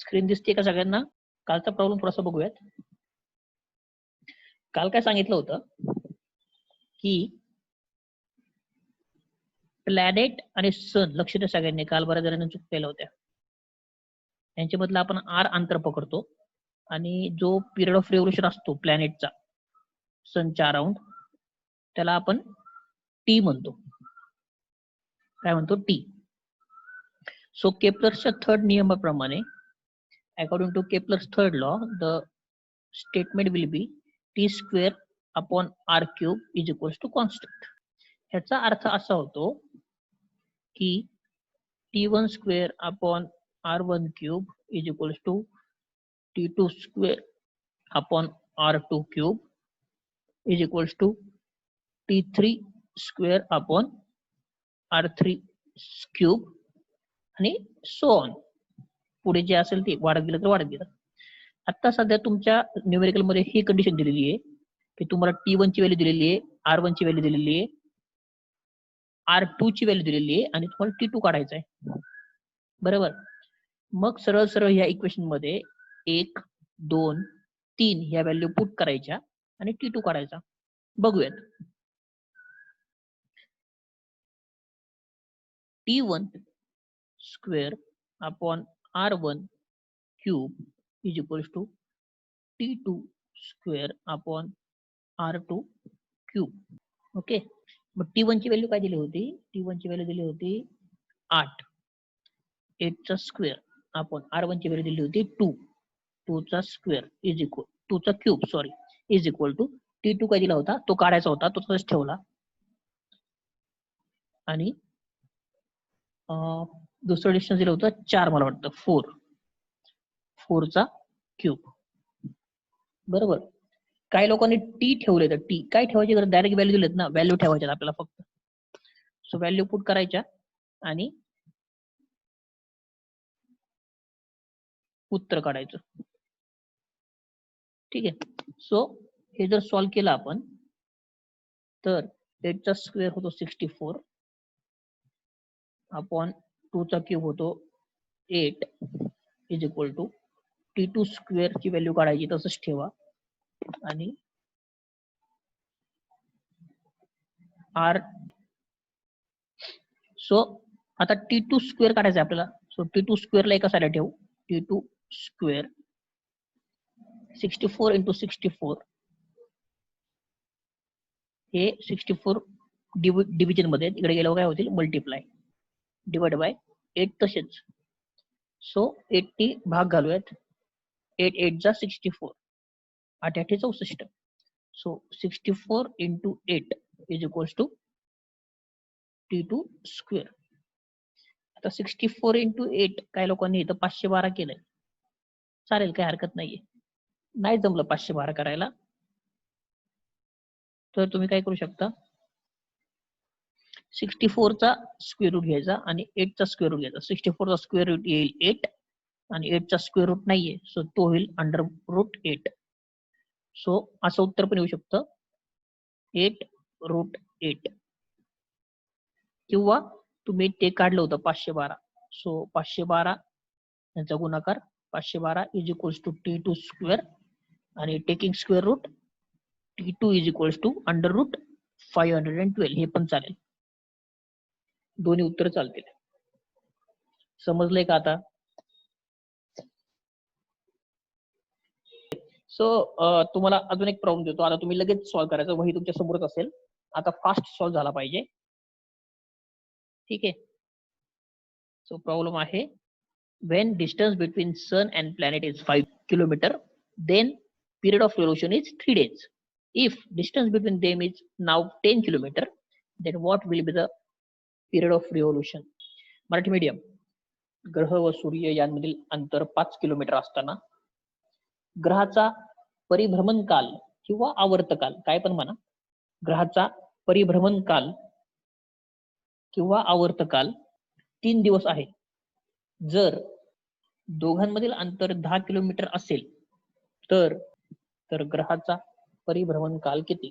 Screen दिसते का सगळ्यांना? कालचा प्रॉब्लेम थोडासा बघूयात. काल काय सांगितलं होतं की प्लॅनेट आणि सन, लक्ष द्या सगळ्यांनी, काल बऱ्याच जणांनी चूक केल्या होत्या. यांच्याबद्दल आपण आर अंतर पकडतो आणि जो पिरियड ऑफ रिव्होल्यूशन असतो प्लॅनेटचा सनच्या अराउंड, त्याला आपण टी म्हणतो. काय म्हणतो? टी. सो केप्लरच्या थर्ड नियमाप्रमाणे, according to Kepler's third law, the statement will be T square upon R cube is equals to constant. ह्याचा अर्थ असा होतो की T1 square upon R1 cube is equals to T2 square upon R2 cube is equals to T3 square upon R3 cube आणि so on. पुढे जे असेल ते वाढत गेलं तर वाढत गेलं. आता सध्या तुमच्या न्यूमेरिकल मध्ये ही कंडिशन दिलेली आहे की तुम्हाला T1 ची व्हॅल्यू दिलेली आहे, R1 ची व्हॅल्यू दिलेली आहे, R2 ची व्हॅल्यू दिलेली आहे आणि तुम्हाला T2 काढायचा आहे. बरोबर. मग सरळ सरळ ह्या इक्वेशन मध्ये 1, 2, 3 ह्या व्हॅल्यू पुट करायच्या आणि T2 काढायचा. बघूयात. T1 square upon R1 cube is equals to T2 square upon R2 cube. Okay. मग T1 ची व्हॅल्यू काय दिली होती? T1 ची व्हॅल्यू दिली होती 8. 8 चा स्क्वेअर अपॉन R1 ची व्हॅल्यू दिली होती 2. 2 चा स्क्वेअर इज इक्वल 2 चा cube is equal to T2 काय दिला होता? तो काढायचा होता, तो तसंच ठेवला. आणि दुसरं डिस्टन्स दिलं होतं 4, मला वाटतं 4. 4 चा क्यूब. बरोबर. काही लोकांनी टी ठेवले, तर टी काय ठेवायची गरज? डायरेक्ट व्हॅल्यू दिलेत ना, व्हॅल्यू ठेवायच्या आपल्याला फक्त. सो व्हॅल्यू पुट करायच्या आणि उत्तर काढायचं. ठीक आहे. सो हे जर सॉल्व्ह केलं आपण तर 8 चा स्क्वेअर होतो 64 अपॉन 2 चा क्यूब होतो 8 is equal to T2 square ची व्हॅल्यू काढायची, तसंच ठेवा. आणि आर. सो आता T2 स्क्वेअर काढायचं आहे आपल्याला. सो T2 स्क्वेअरला एका साईडला ठेवू. T2 स्क्वेअर 64 इंटू 64 हे 64 डिव्हिजन मध्ये, इकडे गेल्यावर काय होतील? मल्टिप्लाय डिवाइड बाय 8 तसेच. सो 80 भाग घालूयात. 8 8 जा 64, 8 8 64. So 64 into 8 is equals to T2 square. आता 64 इंटू 8 काय लोकांनी इथं 512 केलंय. चालेल, काही हरकत नाहीये. नाही जमलं 512 करायला तर तुम्ही काय करू शकता? 64 चा स्क्वेअर रूट घ्यायचा आणि 8 चा स्क्वेअर रूट घ्यायचा. 64 चा स्क्वेअर रूट येईल 8 आणि 8 चा स्क्वेअर रूट नाहीये, सो तो होईल अंडर रूट 8. सो असं उत्तर पण येऊ शकतं 8 रूट 8. किंवा तुम्ही ते काढलं होतं 512. सो 512 यांचा गुणाकार 512 is equals to T2 square आणि taking square root T2 is equals to under root 512. हे पण चालेल, दोन्ही उत्तर चालतील. समजलंय का आता? सो तुम्हाला अजून एक प्रॉब्लेम देतो. आता तुम्ही लगेच सॉल्व्ह करायचं, वही तुमच्या समोरच असेल. आता फास्ट सॉल्व्ह झाला पाहिजे. ठीक आहे. सो प्रॉब्लेम आहे, when distance between sun and planet is 5 kilometer, then period of revolution is 3 days. If distance between them is now 10 kilometer, then what will be the period of revolution? Marathi medium. ग्रह व सूर्य यांमधील अंतर 5 kilometre असताना ग्रहाचा परिभ्रमण काल किंवा आवर्तकाल, काय पण म्हणा, ग्रहाचा परिभ्रमण काल किंवा आवर्तकाल 3 दिवस आहे. जर दोघांमधील अंतर 10 किलोमीटर असेल तर ग्रहाचा परिभ्रमण काल किती?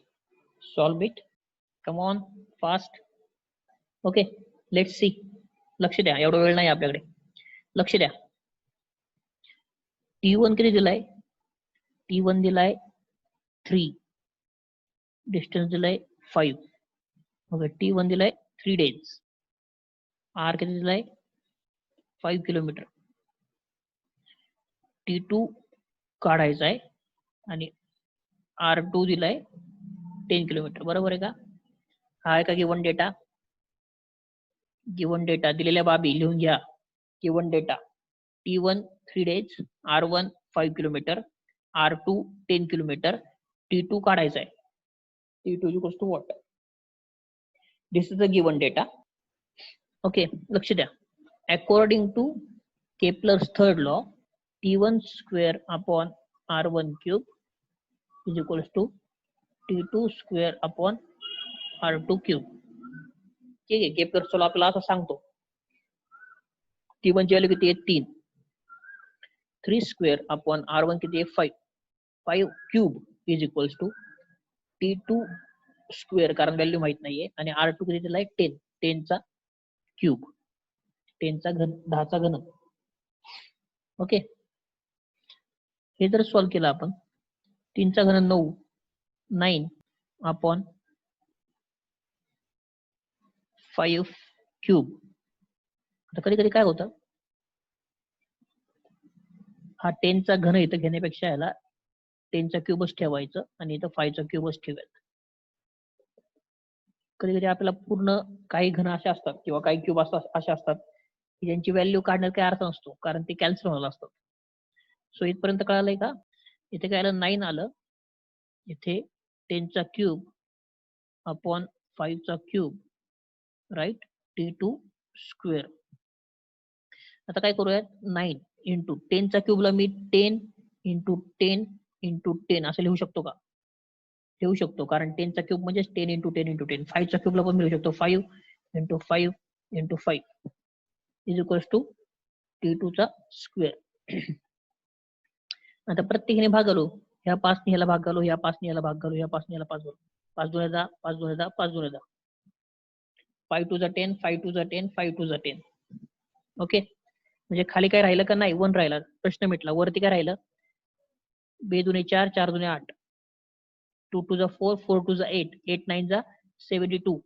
Solve it. Come on, fast. Okay, let's see. लक्ष द्या, एवढा वेळ नाही आपल्याकडे. लक्ष द्या. T1 किती दिलाय? T1 दिलाय 3, डिस्टन्स दिलाय 5. ओके, T1 दिलाय 3 days. R किती दिलाय? 5 किलोमीटर. T2 काढायचा आहे आणि R2 दिलाय 10 किलोमीटर. बरोबर आहे का? हा आहे का गिवन डेटा? गिवन डेटा दिलेल्या बाबी लिहून घ्या. Given data T1 3 days, R1 5 kilometre, R2 10 kilometre, T2 काढायचा आहे. T2 equals to what? This is the given data. Okay, लक्ष द्या. According to Kepler's third law, T1 square upon R1 cube is equals to T2 square upon R2 cube. ठीक आहे, केपलरचा law आपल्याला असं सांगतो. T1 ची व्हॅल्यू किती आहे? 3. 3 स्क्वेअर अपॉन R1 किती आहे? 5. 5 cube is equals to T2 square, कारण व्हॅल्यू माहित नाहीये, आणि R2 किती दिलाय? 10. 10 चा क्यूब, 10 चा घन, 10 चा घन. ओके, हे जर सॉल्व्ह केलं आपण, 3 चा घन 9, 9 अपॉन 5 क्यूब. आता कधी कधी काय होतं, हा 10 चा घन इथं घेण्यापेक्षा याला 10 चा क्यूबच ठेवायचं आणि इथं 5 चा क्यूबच ठेवायचं. कधी कधी आपल्याला पूर्ण काही घन असे असतात किंवा काही क्यूब असे असतात की ज्यांची व्हॅल्यू काढण्यात काही अर्थ नसतो, कारण ते कॅन्सल होणार असतात. सो इथपर्यंत कळालंय का? इथे काय आलं? 9 आलं, इथे 10 चा क्यूब अपॉन 5 चा क्यूब, राईट? T2 square. आता काय करूयात? 9 इंटू 10 चा क्यूबला मी 10 इंटू 10 इंटू 10 असं लिहू शकतो का? लिहू शकतो, कारण 10 चा क्यूब म्हणजे 10 इंटू 10 इंटू 10. 5 चा क्यूबला पण लिहू शकतो, 5 into 5 into 5 is equals to T2 चा स्क्वेअर. आता प्रत्येकाने भाग घालू, ह्या 5 ने ह्याला भाग घालू, ह्या 5 ने ह्याला भाग घालू, ह्या 5 ने ह्याला 5 घालू. 5 2 10, 5 2 10, 5 2 10, 5 2 10, 5 2 10, 5 2 10. ओके, म्हणजे खाली काय राहिलं का? नाही, 1 राहिला, प्रश्न मिटला. वरती काय राहिलं? 2 दुने 4, 4 दुने 8, 2 2 4, 4 2 8, 8 9 72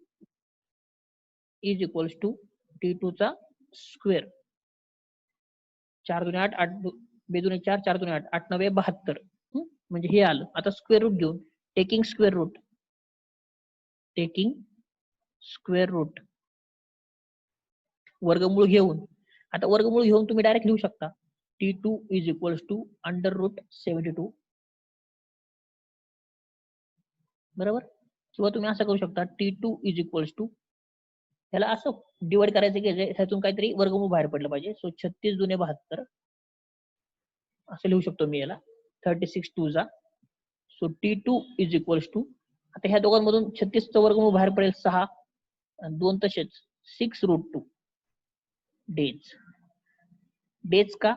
इज इक्वल्स टू T2 चा स्क्वेअर. 4 दुने 8, 8 2 दुने 4, 4 दुने 8, 8 9 72. म्हणजे हे आलं. आता स्क्वेअर रूट घेऊन, taking square root, taking square root, वर्गमूळ घेऊन. आता वर्गमूळ घेऊन तुम्ही डायरेक्ट लिहू शकता T2 is equals to under root 72. बरोबर? किंवा तुम्ही असं करू शकता T2 इज इक्वल्स टू, त्याला असं डिवाइड करायचं की ह्यातून काहीतरी वर्गमूळ बाहेर पडलं पाहिजे. सो 36 दुने 72 असं लिहू शकतो मी याला. 36 2 जा. So T2 is equals to, आता ह्या दोघांमधून 36 चं वर्गमूळ बाहेर पडेल 6 आणि 2 तसेच 6 रूट 2 डेज. डेज का?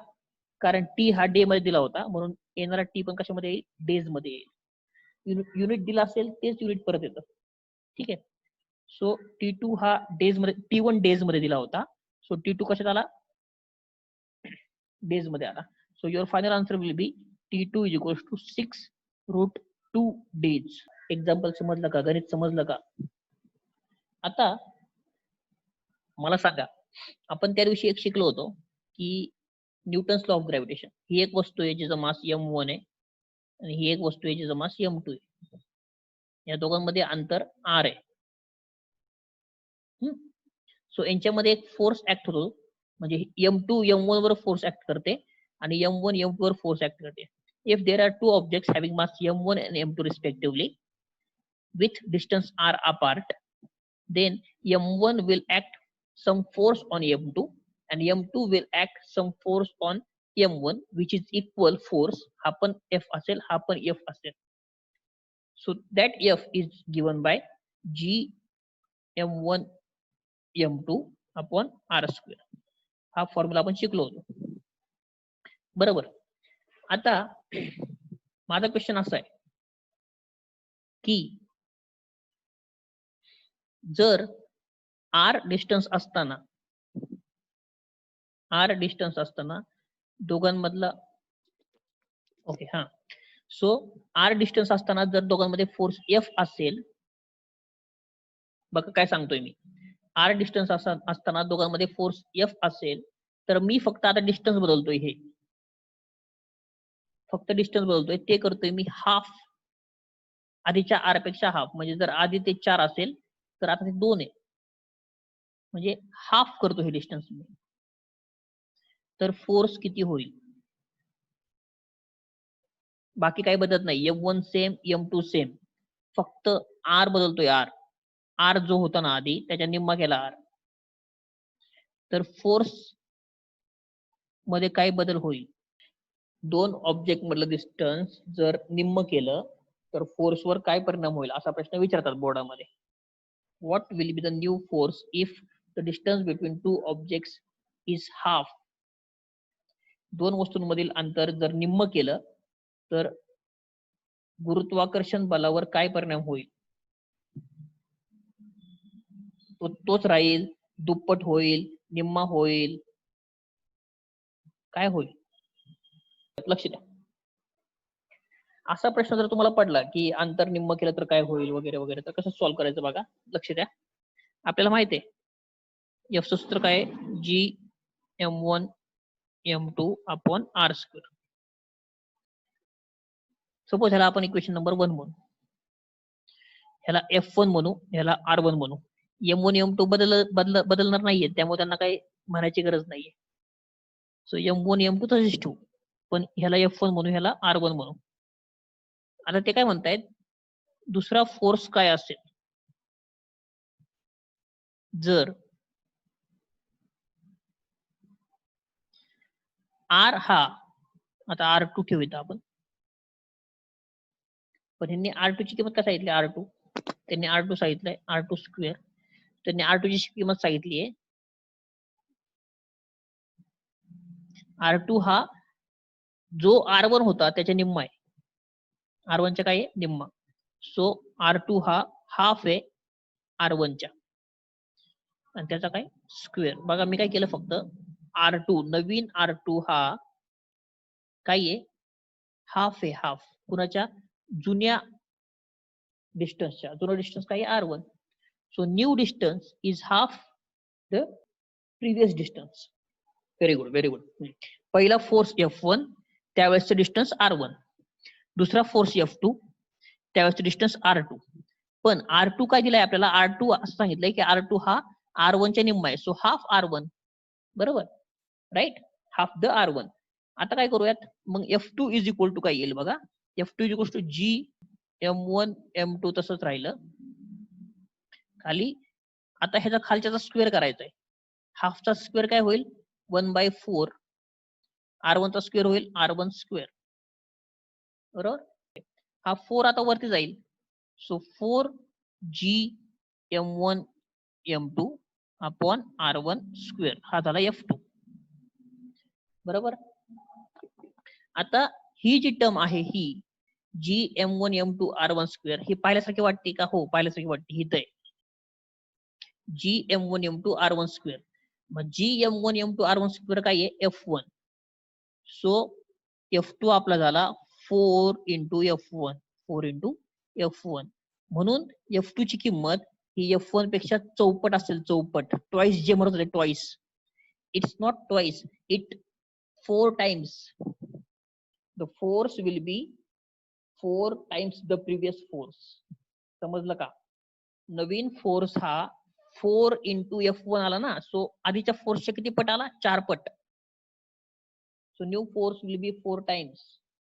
कारण टी हा डे मध्ये दिला होता, म्हणून येणारा टी पण कशामध्ये येईल? डेज मध्ये येईल. युनिट दिला असेल तेच युनिट परत येतं. ठीक आहे. सो T2 हा डेज मध्ये, T1 डेज मध्ये दिला होता, सो T2 कशात आला? डेज मध्ये आला. So your final answer will be T2 is equals to 6 root 2 days. Example समजलं का? गणित समजलं का? आता मला सांगा, आपण त्या दिवशी एक शिकलो होतो की न्यूटन्स लॉ ऑफ ग्रॅव्हिटेशन. ही एक वस्तू आहे जिचं मास m1 आहे आणि ही एक वस्तू आहे जिचं मास m2 आहे. या दोघांमध्ये अंतर r आहे. सो यांच्यामध्ये एक फोर्स ऍक्ट होतो, म्हणजे m2 m1 वर फोर्स ऍक्ट करते आणि m1 m2 वर फोर्स ऍक्ट करते. If there are two objects having mass m1 and m2 respectively with distance r apart, then m1 will act some force on m2 and m2 will act some force on m1 which is equal force. हा पण F असेल, हा पण F असेल. So that F is given by G m1 m2 upon r square. हा formula आपण शिकलो होतो. बरोबर. आता माझा क्वेश्चन असा आहे की जर r डिस्टन्स असताना दोघांमधला ओके हा. सो आर डिस्टन्स असताना जर दोघांमध्ये फोर्स एफ असेल, बघा काय सांगतोय मी, आर डिस्टन्स असताना दोघांमध्ये फोर्स एफ असेल तर मी फक्त आता डिस्टन्स बदलतोय, हे फक्त डिस्टन्स बदलतोय, ते करतोय मी हाफ, आधीच्या आर पेक्षा हाफ. म्हणजे जर आधी ते 4 असेल तर आता ते 2 आहे, म्हणजे हाफ करतो हे डिस्टन्स मी. तर फोर्स किती होईल? बाकी काही बदलत नाही, M1 सेम, M2 सेम, फक्त आर बदलतोय, आर. आर जो होता ना आधी त्याच्या निम्मा केला आर. तर फोर्स मध्ये काय बदल होईल? दोन ऑब्जेक्ट मधलं डिस्टन्स जर निम्म केलं तर फोर्स वर काय परिणाम होईल असा प्रश्न विचारतात बोर्डामध्ये. What will be the new force if the distance between two objects is half? दोन वस्तूंमधील अंतर जर निम्म केलं तर गुरुत्वाकर्षण बलावर काय परिणाम होईल? तोच राहील, दुप्पट होईल, निम्मा होईल, काय होईल? लक्ष द्या. असा प्रश्न जर तुम्हाला पडला की अंतर निम्म केलं तर काय होईल वगैरे वगैरे, तर कसं सॉल्व्ह करायचं बघा. लक्ष द्या. आपल्याला माहिती आहे एफ सूत्र काय, G M1 M2 upon R square. Suppose ह्याला आपण इक्वेशन नंबर 1 म्हणू, ह्याला F1 म्हणू, ह्याला R1 म्हणू. M1 M2 बदलणार नाहीये, त्यामुळे त्यांना काही म्हणायची गरज नाहीये. सो M1 M2 तशीच ठेवू, पण ह्याला F1 म्हणू, ह्याला R1 म्हणू. आता ते काय म्हणतायत, दुसरा फोर्स काय असेल जर R हा, आता R2 ठेवूयात आपण, पण ह्यांनी R2 ची किंमत काय सांगितली? R2 त्यांनी R2 सांगितलंय, R2 स्क्वेअर. त्यांनी R2 ची किंमत सांगितली आहे, R2 हा जो R1 होता त्याच्या निम्मा आहे, R1 च्या काय आहे? निम्मा. सो R2 हा हाफ आहे R1 च्या, आणि त्याचा काय? स्क्वेअर. बघा मी काय केलं, फक्त R2, नवीन R2 हा काय आहे? हाफ आहे, हाफ. कुणाच्या? जुन्या डिस्टन्सच्या. जुना डिस्टन्स काय आहे? R1. So new distance is half the previous distance. Very good, very good. पहिला फोर्स F1 त्यावेळेसचं डिस्टन्स R1, दुसरा फोर्स F2 त्यावेळेसचं डिस्टन्स R2. पण R2 काय दिलाय आपल्याला? R2 असं सांगितलंय की R2 हा R1 च्या निम्मा आहे, सो हाफ R1, बरोबर, राईट, हाफ द R1. आता काय करूयात मग, F2 इज इक्वल टू काय येईल बघा, F2 is equal to G M1 M2 तसंच राहिलं खाली. आता ह्याचा खालच्याचा स्क्वेअर करायचा आहे. हाफचा स्क्वेअर काय होईल? 1/4. R1 चा स्क्वेअर होईल R1 स्क्वेअर, बरोबर. हा 4 आता वरती जाईल, so 4G M1 M2 upon R1 square, हा झाला F2, बरोबर. आता ही जी टर्म आहे ही G M1 M2 R1 square, ही पाहिल्यासारखी वाटते का? हो, पाहिल्यासारखी वाटते. ही तर G M1 M2 R1 square. मग G M1 M2 R1 square काय आहे? F1. सो F2 आपला झाला 4 इंटू F1, 4 इंटू F1. म्हणून F2 ची किंमत ही F1 पेक्षा चौपट असेल, चौपट. ट्वाइस जे म्हणत होते, twice. It's not twice, it 4 times. The force will be 4 times the previous force. समजलं का? नवीन फोर्स हा 4 इंटू F1 आला ना, सो आधीच्या फोर्सच्या किती पट आला? 4 पट. So new force will be 4 times.